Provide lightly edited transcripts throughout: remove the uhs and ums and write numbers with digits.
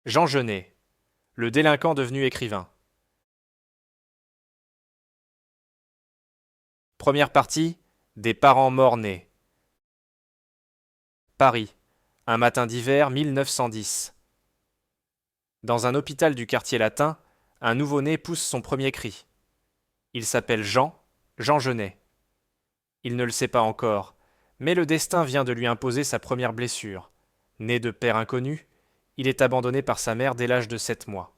Jean Genet, le délinquant devenu écrivain. Première partie, des parents morts-nés. Paris, un matin d'hiver 1910. Dans un hôpital du quartier latin, un nouveau-né pousse son premier cri. Il s'appelle Jean Genet. Il ne le sait pas encore, mais le destin vient de lui imposer sa première blessure. Né de père inconnu, il est abandonné par sa mère dès l'âge de 7 mois.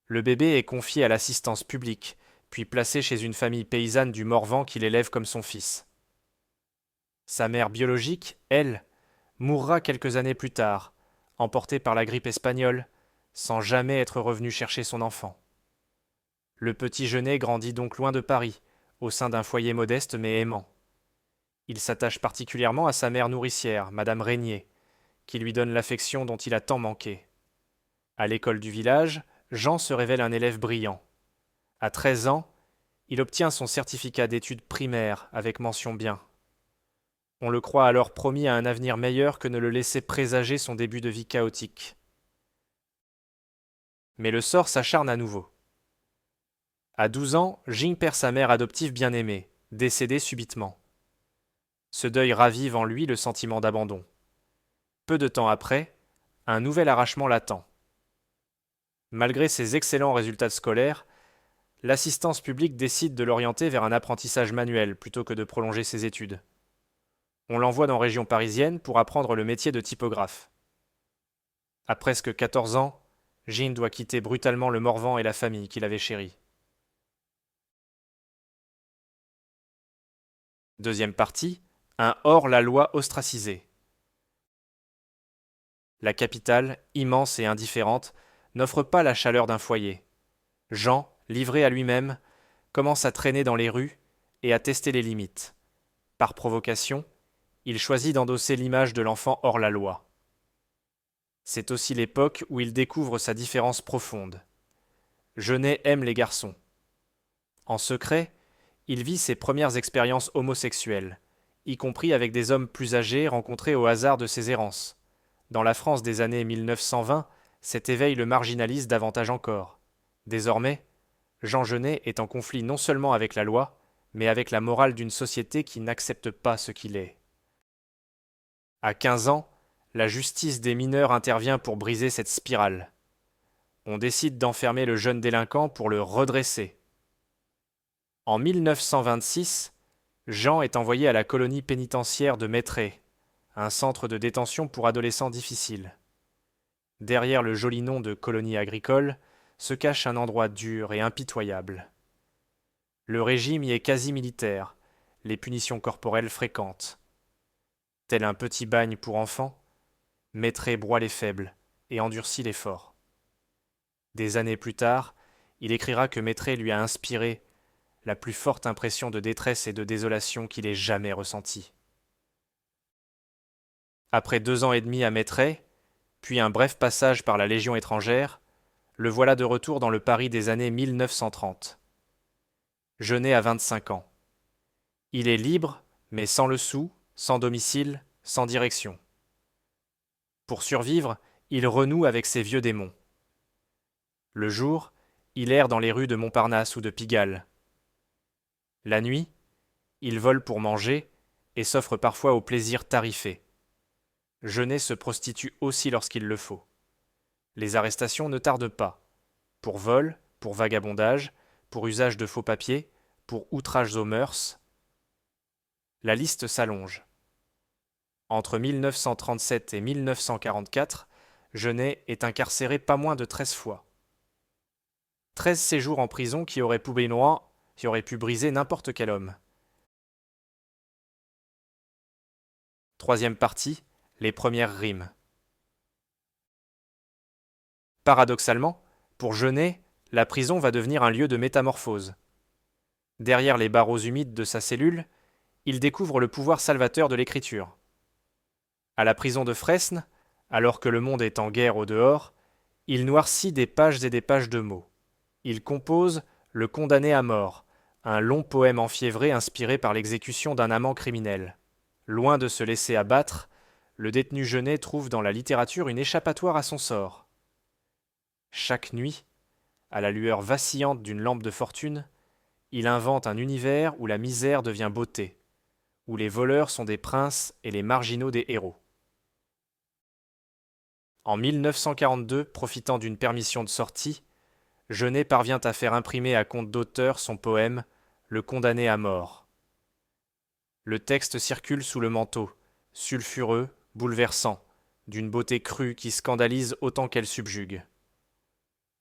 Le bébé est confié à l'assistance publique, puis placé chez une famille paysanne du Morvan qui l'élève comme son fils. Sa mère biologique, elle, mourra quelques années plus tard, emportée par la grippe espagnole, sans jamais être revenue chercher son enfant. Le petit Genet grandit donc loin de Paris, au sein d'un foyer modeste mais aimant. Il s'attache particulièrement à sa mère nourricière, Madame Régnier, qui lui donne l'affection dont il a tant manqué. À l'école du village, Jean se révèle un élève brillant. À 13 ans, il obtient son certificat d'études primaires avec mention bien. On le croit alors promis à un avenir meilleur que ne le laissait présager son début de vie chaotique. Mais le sort s'acharne à nouveau. À 12 ans, Jing perd sa mère adoptive bien-aimée, décédée subitement. Ce deuil ravive en lui le sentiment d'abandon. Peu de temps après, un nouvel arrachement l'attend. Malgré ses excellents résultats scolaires, l'assistance publique décide de l'orienter vers un apprentissage manuel plutôt que de prolonger ses études. On l'envoie dans région parisienne pour apprendre le métier de typographe. À presque 14 ans, Jean doit quitter brutalement le Morvan et la famille qu'il avait chérie. Deuxième partie, un hors-la-loi ostracisé. La capitale, immense et indifférente, n'offre pas la chaleur d'un foyer. Jean, livré à lui-même, commence à traîner dans les rues et à tester les limites. Par provocation, il choisit d'endosser l'image de l'enfant hors la loi. C'est aussi l'époque où il découvre sa différence profonde. Genet aime les garçons. En secret, il vit ses premières expériences homosexuelles, y compris avec des hommes plus âgés rencontrés au hasard de ses errances. Dans la France des années 1920, cet éveil le marginalise davantage encore. Désormais, Jean Genet est en conflit non seulement avec la loi, mais avec la morale d'une société qui n'accepte pas ce qu'il est. À 15 ans, la justice des mineurs intervient pour briser cette spirale. On décide d'enfermer le jeune délinquant pour le redresser. En 1926, Jean est envoyé à la colonie pénitentiaire de Mettray, un centre de détention pour adolescents difficiles. Derrière le joli nom de colonie agricole se cache un endroit dur et impitoyable. Le régime y est quasi militaire, les punitions corporelles fréquentes. Tel un petit bagne pour enfants, Mettray broie les faibles et endurcit les forts. Des années plus tard, il écrira que Mettray lui a inspiré la plus forte impression de détresse et de désolation qu'il ait jamais ressentie. Après 2 ans et demi à Mettray, puis un bref passage par la Légion étrangère, le voilà de retour dans le Paris des années 1930. Genet a 25 ans. Il est libre, mais sans le sou, sans domicile, sans direction. Pour survivre, il renoue avec ses vieux démons. Le jour, il erre dans les rues de Montparnasse ou de Pigalle. La nuit, il vole pour manger et s'offre parfois au plaisir tarifé. Genet se prostitue aussi lorsqu'il le faut. Les arrestations ne tardent pas. Pour vol, pour vagabondage, pour usage de faux papiers, pour outrage aux mœurs. La liste s'allonge. Entre 1937 et 1944, Genet est incarcéré pas moins de 13 fois. 13 séjours en prison qui auraient pu briser n'importe quel homme. Troisième partie, les premières rimes. Paradoxalement, pour Genet, la prison va devenir un lieu de métamorphose. Derrière les barreaux humides de sa cellule, il découvre le pouvoir salvateur de l'écriture. À la prison de Fresnes, alors que le monde est en guerre au dehors, il noircit des pages et des pages de mots. Il compose Le condamné à mort, un long poème enfiévré inspiré par l'exécution d'un amant criminel. Loin de se laisser abattre, le détenu Genet trouve dans la littérature une échappatoire à son sort. Chaque nuit, à la lueur vacillante d'une lampe de fortune, il invente un univers où la misère devient beauté, où les voleurs sont des princes et les marginaux des héros. En 1942, profitant d'une permission de sortie, Genet parvient à faire imprimer à compte d'auteur son poème Le condamné à mort. Le texte circule sous le manteau, sulfureux, bouleversant, d'une beauté crue qui scandalise autant qu'elle subjugue.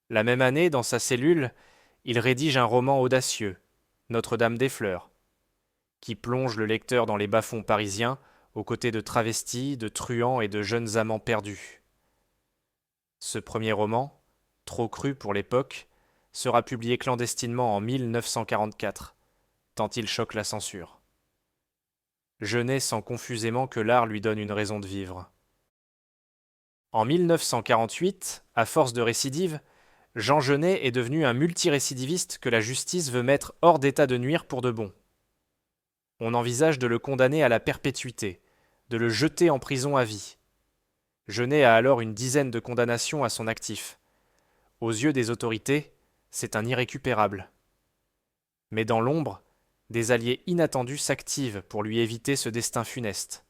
La même année, dans sa cellule, il rédige un roman audacieux, Notre-Dame des Fleurs, qui plonge le lecteur dans les bas-fonds parisiens, aux côtés de travestis, de truands et de jeunes amants perdus. Ce premier roman, trop cru pour l'époque, sera publié clandestinement en 1944, tant il choque la censure. Genet sent confusément que l'art lui donne une raison de vivre. En 1948, à force de récidive, Jean Genet est devenu un multirécidiviste que la justice veut mettre hors d'état de nuire pour de bon. On envisage de le condamner à la perpétuité, de le jeter en prison à vie. Genet a alors une dizaine de condamnations à son actif. Aux yeux des autorités, c'est un irrécupérable. Mais dans l'ombre, des alliés inattendus s'activent pour lui éviter ce destin funeste.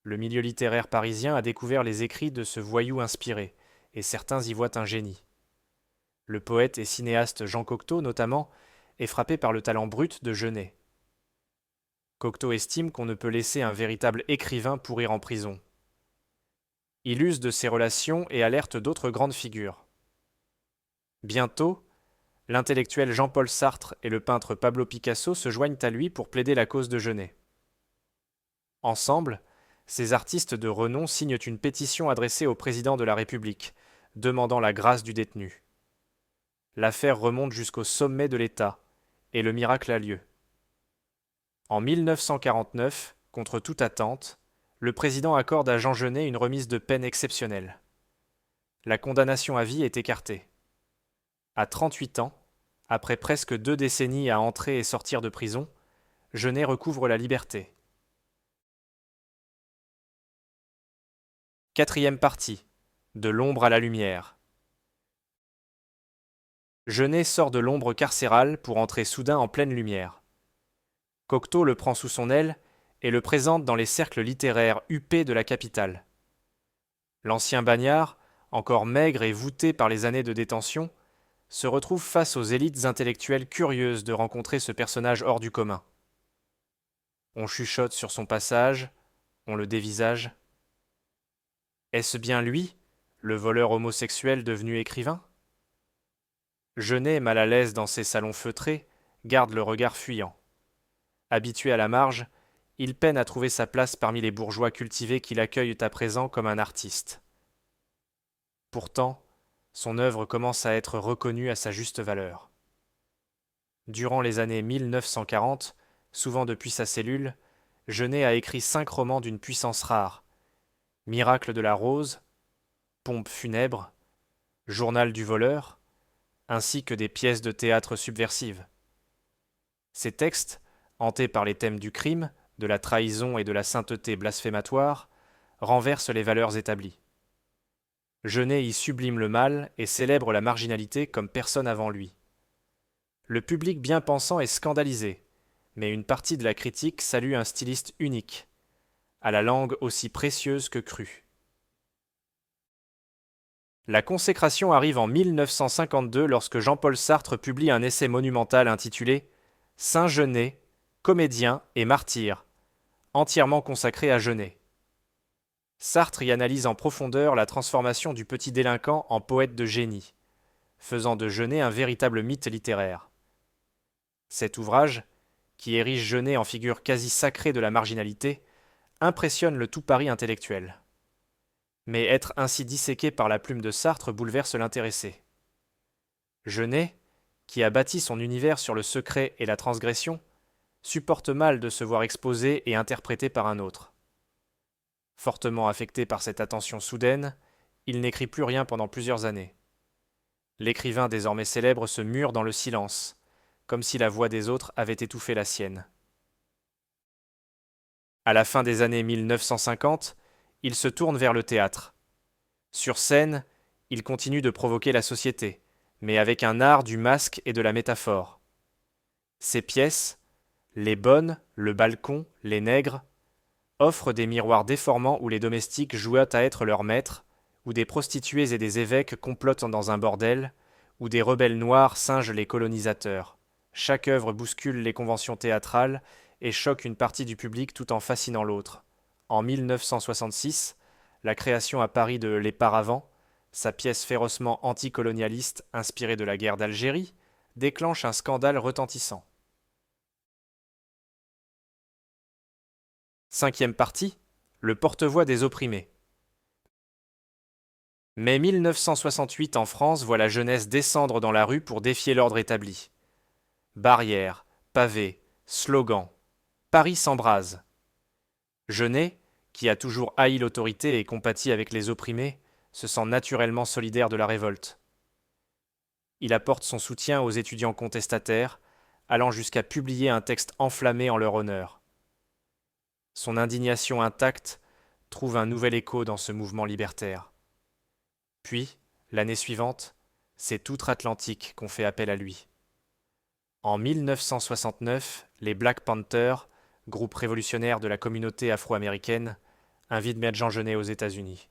Le milieu littéraire parisien a découvert les écrits de ce voyou inspiré, et certains y voient un génie. Le poète et cinéaste Jean Cocteau, notamment, est frappé par le talent brut de Genet. Cocteau estime qu'on ne peut laisser un véritable écrivain pourrir en prison. Il use de ses relations et alerte d'autres grandes figures. Bientôt, l'intellectuel Jean-Paul Sartre et le peintre Pablo Picasso se joignent à lui pour plaider la cause de Genet. Ensemble, ces artistes de renom signent une pétition adressée au président de la République, demandant la grâce du détenu. L'affaire remonte jusqu'au sommet de l'État, et le miracle a lieu. En 1949, contre toute attente, le président accorde à Jean Genet une remise de peine exceptionnelle. La condamnation à vie est écartée. À 38 ans, après presque 2 décennies à entrer et sortir de prison, Genet recouvre la liberté. Quatrième partie. De l'ombre à la lumière. Genet sort de l'ombre carcérale pour entrer soudain en pleine lumière. Cocteau le prend sous son aile et le présente dans les cercles littéraires huppés de la capitale. L'ancien bagnard, encore maigre et voûté par les années de détention, se retrouve face aux élites intellectuelles curieuses de rencontrer ce personnage hors du commun. On chuchote sur son passage, on le dévisage. Est-ce bien lui, le voleur homosexuel devenu écrivain ? Genet, mal à l'aise dans ses salons feutrés, garde le regard fuyant. Habitué à la marge, il peine à trouver sa place parmi les bourgeois cultivés qui l'accueillent à présent comme un artiste. Pourtant, son œuvre commence à être reconnue à sa juste valeur. Durant les années 1940, souvent depuis sa cellule, Genet a écrit 5 romans d'une puissance rare. Miracle de la rose, Pompe funèbre, Journal du voleur, ainsi que des pièces de théâtre subversives. Ces textes, hantés par les thèmes du crime, de la trahison et de la sainteté blasphématoire, renversent les valeurs établies. Genet y sublime le mal et célèbre la marginalité comme personne avant lui. Le public bien pensant est scandalisé, mais une partie de la critique salue un styliste unique, à la langue aussi précieuse que crue. La consécration arrive en 1952 lorsque Jean-Paul Sartre publie un essai monumental intitulé « Saint Genet, comédien et martyr », entièrement consacré à Genet. Sartre y analyse en profondeur la transformation du petit délinquant en poète de génie, faisant de Genet un véritable mythe littéraire. Cet ouvrage, qui érige Genet en figure quasi sacrée de la marginalité, impressionne le tout Paris intellectuel. Mais être ainsi disséqué par la plume de Sartre bouleverse l'intéressé. Genet, qui a bâti son univers sur le secret et la transgression, supporte mal de se voir exposé et interprété par un autre. Fortement affecté par cette attention soudaine, il n'écrit plus rien pendant plusieurs années. L'écrivain désormais célèbre se mure dans le silence, comme si la voix des autres avait étouffé la sienne. À la fin des années 1950, il se tourne vers le théâtre. Sur scène, Il continue de provoquer la société, mais avec un art du masque et de la métaphore. Ses pièces, les bonnes, le balcon, les nègres, offrent des miroirs déformants où les domestiques jouent à être leurs maîtres, où des prostituées et des évêques complotent dans un bordel, où des rebelles noirs singent les colonisateurs. Chaque œuvre bouscule les conventions théâtrales et choque une partie du public tout en fascinant l'autre. En 1966, la création à Paris de Les Paravents, sa pièce férocement anticolonialiste inspirée de la guerre d'Algérie, déclenche un scandale retentissant. Cinquième partie, le porte-voix des opprimés. Mai 1968 en France voit la jeunesse descendre dans la rue pour défier l'ordre établi. Barrières, pavés, slogans. Paris s'embrase. Genet, qui a toujours haï l'autorité et compati avec les opprimés, se sent naturellement solidaire de la révolte. Il apporte son soutien aux étudiants contestataires, allant jusqu'à publier un texte enflammé en leur honneur. Son indignation intacte trouve un nouvel écho dans ce mouvement libertaire. Puis, l'année suivante, c'est outre-Atlantique qu'on fait appel à lui. En 1969, les Black Panthers, groupe révolutionnaire de la communauté afro-américaine, invitent Maître Jean Genet aux États-Unis.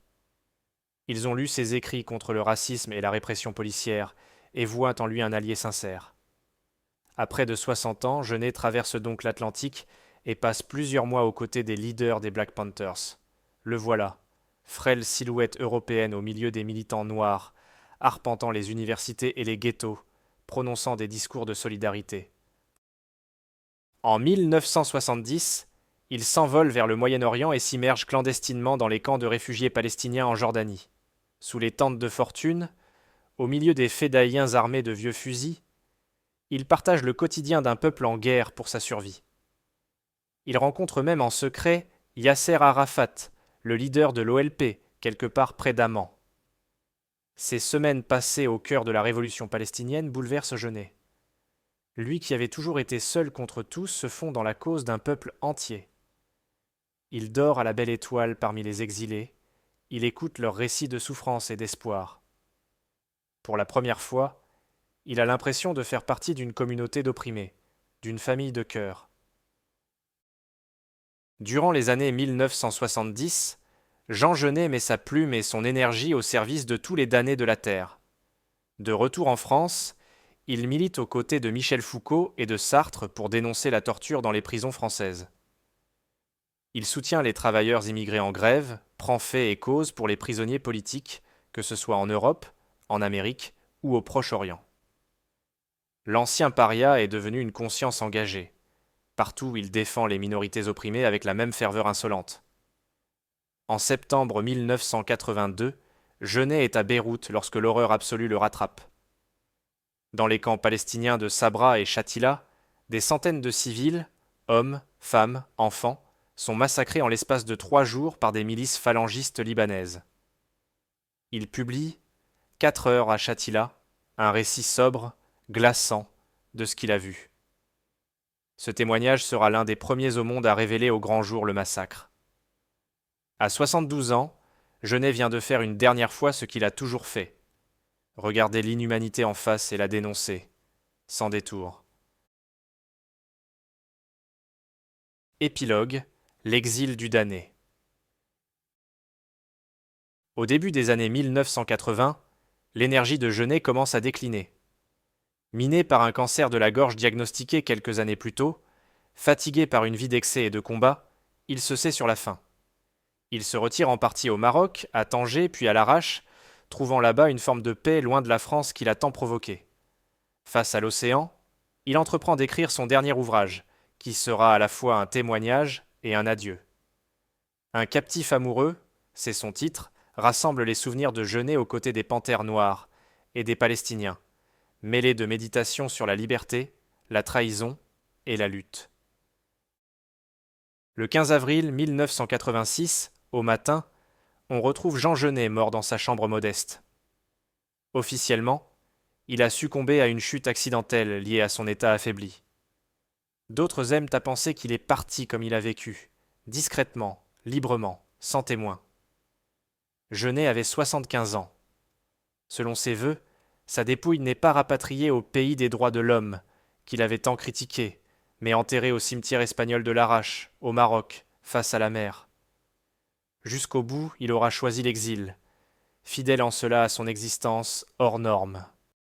Ils ont lu ses écrits contre le racisme et la répression policière et voient en lui un allié sincère. À près de 60 ans, Genet traverse donc l'Atlantique et passe plusieurs mois aux côtés des leaders des Black Panthers. Le voilà, frêle silhouette européenne au milieu des militants noirs, arpentant les universités et les ghettos, prononçant des discours de solidarité. En 1970, il s'envole vers le Moyen-Orient et s'immerge clandestinement dans les camps de réfugiés palestiniens en Jordanie. Sous les tentes de fortune, au milieu des fédayins armés de vieux fusils, il partage le quotidien d'un peuple en guerre pour sa survie. Il rencontre même en secret Yasser Arafat, le leader de l'OLP, quelque part près d'Amman. Ces semaines passées au cœur de la révolution palestinienne bouleversent Genet. Lui qui avait toujours été seul contre tous se fond dans la cause d'un peuple entier. Il dort à la belle étoile parmi les exilés, il écoute leurs récits de souffrance et d'espoir. Pour la première fois, il a l'impression de faire partie d'une communauté d'opprimés, d'une famille de cœur. Durant les années 1970, Jean Genet met sa plume et son énergie au service de tous les damnés de la terre. De retour en France, il milite aux côtés de Michel Foucault et de Sartre pour dénoncer la torture dans les prisons françaises. Il soutient les travailleurs immigrés en grève, prend fait et cause pour les prisonniers politiques, que ce soit en Europe, en Amérique ou au Proche-Orient. L'ancien paria est devenu une conscience engagée. Partout, il défend les minorités opprimées avec la même ferveur insolente. En septembre 1982, Genet est à Beyrouth lorsque l'horreur absolue le rattrape. Dans les camps palestiniens de Sabra et Shatila, des centaines de civils, hommes, femmes, enfants, sont massacrés en l'espace de 3 jours par des milices phalangistes libanaises. Il publie 4 heures à Shatila, un récit sobre, glaçant, de ce qu'il a vu. Ce témoignage sera l'un des premiers au monde à révéler au grand jour le massacre. À 72 ans, Genet vient de faire une dernière fois ce qu'il a toujours fait. Regarder l'inhumanité en face et la dénoncer, sans détour. Épilogue, l'exil du damné. Au début des années 1980, l'énergie de Genet commence à décliner. Miné par un cancer de la gorge diagnostiqué quelques années plus tôt, fatigué par une vie d'excès et de combat, il se sait sur la fin. Il se retire en partie au Maroc, à Tanger, puis à l'Arrache, trouvant là-bas une forme de paix loin de la France qu'il a tant provoquée. Face à l'océan, il entreprend d'écrire son dernier ouvrage, qui sera à la fois un témoignage et un adieu. Un captif amoureux, c'est son titre, rassemble les souvenirs de Genet aux côtés des panthères noires et des Palestiniens, mêlés de méditation sur la liberté, la trahison et la lutte. Le 15 avril 1986, au matin, on retrouve Jean Genet mort dans sa chambre modeste. Officiellement, il a succombé à une chute accidentelle liée à son état affaibli. D'autres aiment à penser qu'il est parti comme il a vécu, discrètement, librement, sans témoin. Genet avait 75 ans. Selon ses vœux, sa dépouille n'est pas rapatriée au pays des droits de l'homme, qu'il avait tant critiqué, mais enterrée au cimetière espagnol de Larache, au Maroc, face à la mer. Jusqu'au bout, il aura choisi l'exil, fidèle en cela à son existence hors norme.